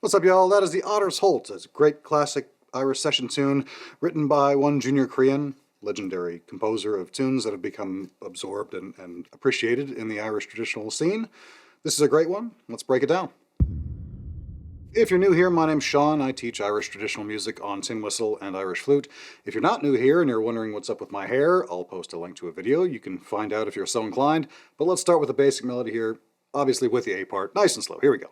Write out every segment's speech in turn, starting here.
What's up, y'all? That is the Otter's Holt. It's a great classic Irish session tune written by one Junior Korean, legendary composer of tunes that have become absorbed and appreciated in the Irish traditional scene. This is a great one. Let's break it down. If you're new here, my name's Sean. I teach Irish traditional music on tin whistle and Irish flute. If you're not new here and you're wondering what's up with my hair, I'll post a link to a video. You can find out if you're so inclined. But let's start with the basic melody here, obviously with the A part, nice and slow. Here we go.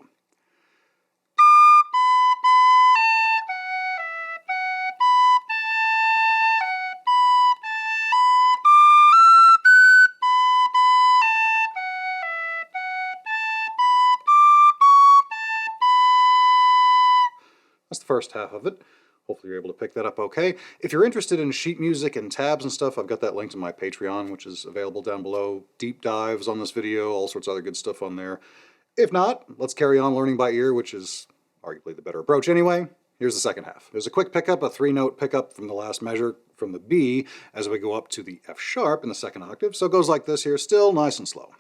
That's the first half of it. Hopefully you're able to pick that up okay. If you're interested in sheet music and tabs and stuff, I've got that linked to my Patreon, which is available down below. Deep dives on this video, all sorts of other good stuff on there. If not, let's carry on learning by ear, which is arguably the better approach anyway. Here's the second half. There's a quick pickup, a 3-note pickup from the last measure from the B as we go up to the F sharp in the second octave. So it goes like this here, still nice and slow.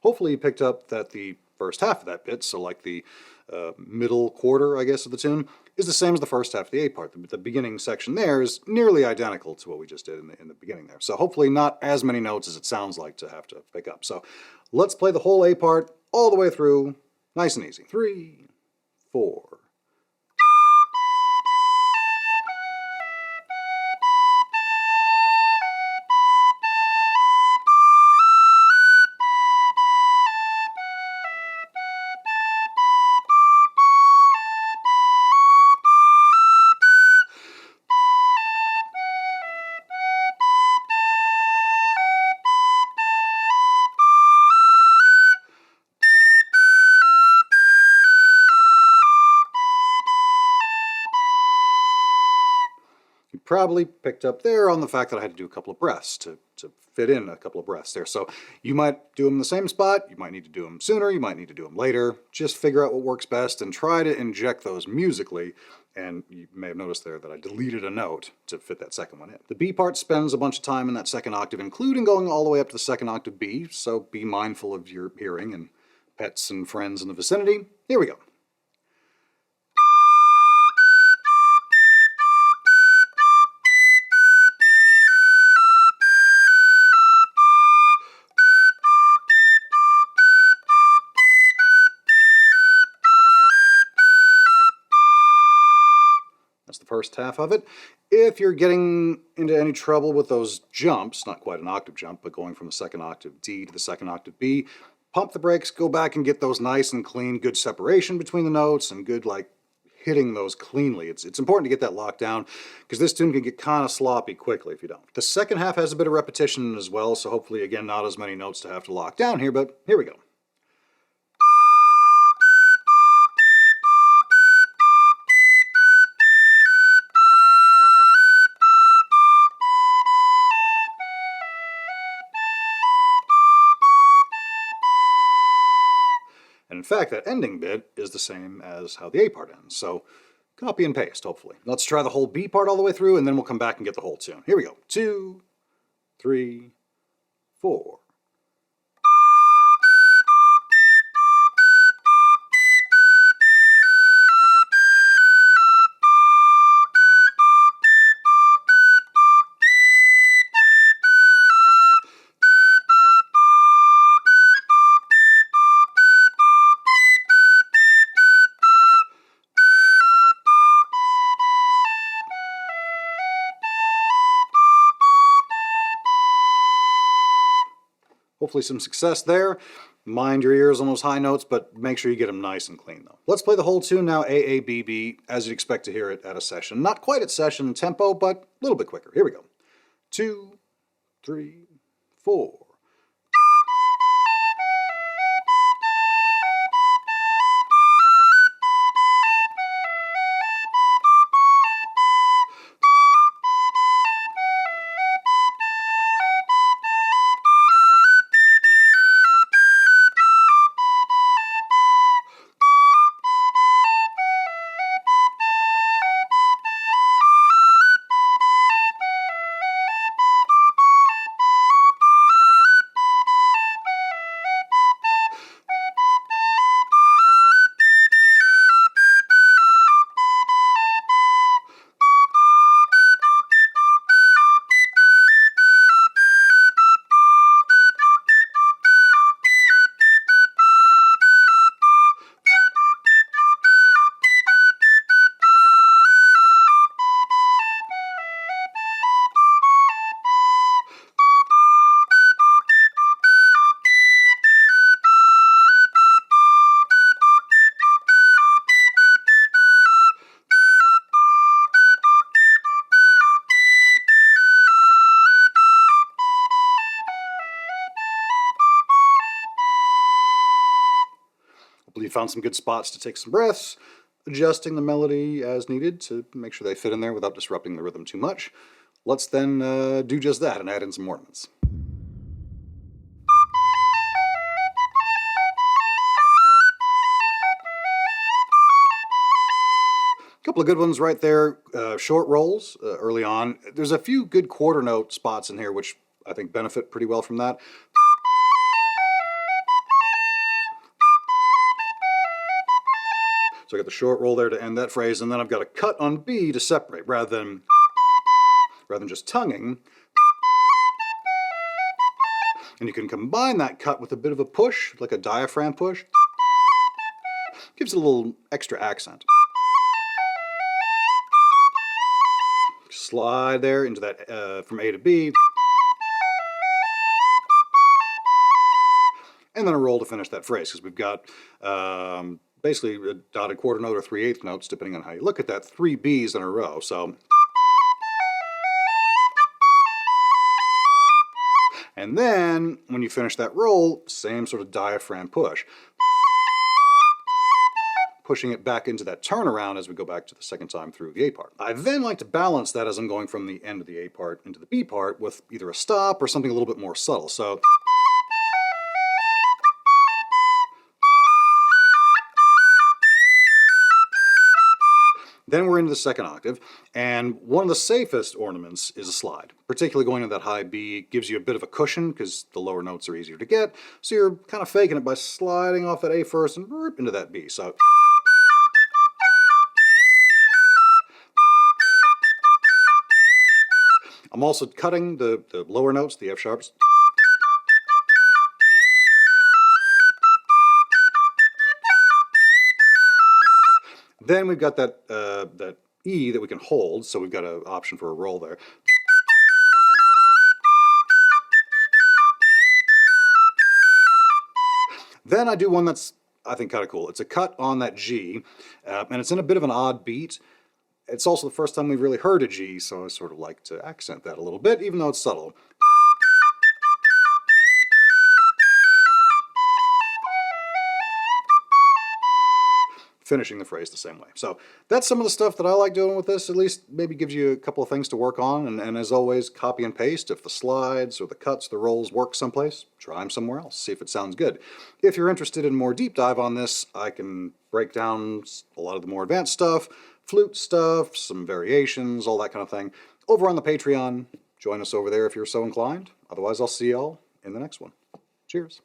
Hopefully you picked up that the first half of that bit, so like the middle quarter, I guess, of the tune, is the same as the first half of the A part. The beginning section there is nearly identical to what we just did in the beginning there. So hopefully not as many notes as it sounds like to have to pick up. So let's play the whole A part all the way through, nice and easy. 3, 4. You probably picked up there on the fact that I had to do a couple of breaths to fit in a couple of breaths there. So you might do them in the same spot, you might need to do them sooner, you might need to do them later. Just figure out what works best and try to inject those musically. And you may have noticed there that I deleted a note to fit that second one in. The B part spends a bunch of time in that second octave, including going all the way up to the second octave B, so be mindful of your hearing and pets and friends in the vicinity. Here we go. That's the first half of it. If you're getting into any trouble with those jumps, not quite an octave jump, but going from the second octave D to the second octave B, pump the brakes, go back and get those nice and clean, good separation between the notes and good like hitting those cleanly. It's important to get that locked down because this tune can get kind of sloppy quickly if you don't. The second half has a bit of repetition as well, so hopefully again not as many notes to have to lock down here, but here we go. And in fact, that ending bit is the same as how the A part ends. So copy and paste, hopefully. Let's try the whole B part all the way through, and then we'll come back and get the whole tune. Here we go. 2, 3, 4. Hopefully some success there. Mind your ears on those high notes, but make sure you get them nice and clean though. Let's play the whole tune now, AABB, as you'd expect to hear it at a session. Not quite at session tempo, but a little bit quicker. Here we go. 2, 3, 4. Hopefully you found some good spots to take some breaths, adjusting the melody as needed to make sure they fit in there without disrupting the rhythm too much. Let's then do just that and add in some ornaments. Couple of good ones right there. Short rolls early on. There's a few good quarter note spots in here which I think benefit pretty well from that. So I got the short roll there to end that phrase, and then I've got a cut on B to separate rather than just tonguing. And you can combine that cut with a bit of a push, like a diaphragm push. Gives it a little extra accent. Slide there into that from A to B. And then a roll to finish that phrase, because we've got basically a dotted quarter note or 3/8 notes, depending on how you look at that, 3 B's in a row. So, and then when you finish that roll, same sort of diaphragm push. Pushing it back into that turnaround as we go back to the second time through the A part. I then like to balance that as I'm going from the end of the A part into the B part with either a stop or something a little bit more subtle. So, then we're into the second octave, and one of the safest ornaments is a slide. Particularly going to that high B gives you a bit of a cushion because the lower notes are easier to get, so you're kind of faking it by sliding off that A first and into that B. So, I'm also cutting the lower notes, the F sharps. Then we've got that that E that we can hold, so we've got an option for a roll there. Then I do one that's, I think, kind of cool. It's a cut on that G, and it's in a bit of an odd beat. It's also the first time we've really heard a G, so I sort of like to accent that a little bit, even though it's subtle. Finishing the phrase the same way. So that's some of the stuff that I like doing with this. At least maybe gives you a couple of things to work on. And as always, copy and paste. If the slides or the cuts, the rolls work someplace, try them somewhere else. See if it sounds good. If you're interested in more deep dive on this, I can break down a lot of the more advanced stuff, flute stuff, some variations, all that kind of thing, over on the Patreon. Join us over there if you're so inclined. Otherwise, I'll see y'all in the next one. Cheers.